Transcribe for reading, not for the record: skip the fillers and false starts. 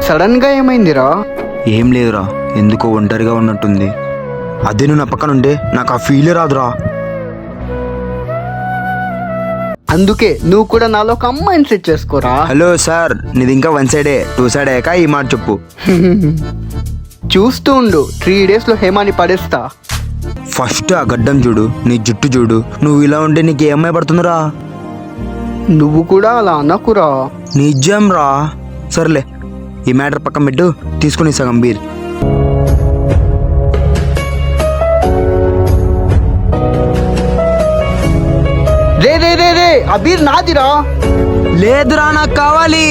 Sudden గా ఏమైందిరా? ఏం లేదురా, ఎందుకో ఒంటరిగా ఉన్నట్టుంది. అదే నువ్వు నా పక్కన ఉంటే నాకు ఆ ఫీలే రాదురా. అందుకే నువ్వు కూడా నాలో ఒక అమ్మాయిని సెట్ చేసుకోరా. హలో సార్, నీది ఇంకా 1 సైడే, 2 సైడ్ అయ్యాక ఈ మాట చెప్పు. చూస్తూ ఉండు, 3 days లో హేమాని పడేస్తా. ఫస్ట్ ఆ గడ్డం చూడు, నీ జుట్టు చూడు. నువ్వు ఇలా ఉంటే నీకు ఏ అమ్మాయి పడుతుందిరా? నువ్వు కూడా అలా అనకురా. నిజం రా. సర్లే, ఈ మ్యాటర్ పక్కన పెట్టు, తీసుకుని సగం బీర్. రే రే రే రే, ఆ బీర్ నాదిరా. లేదురా, నాకు కావాలి.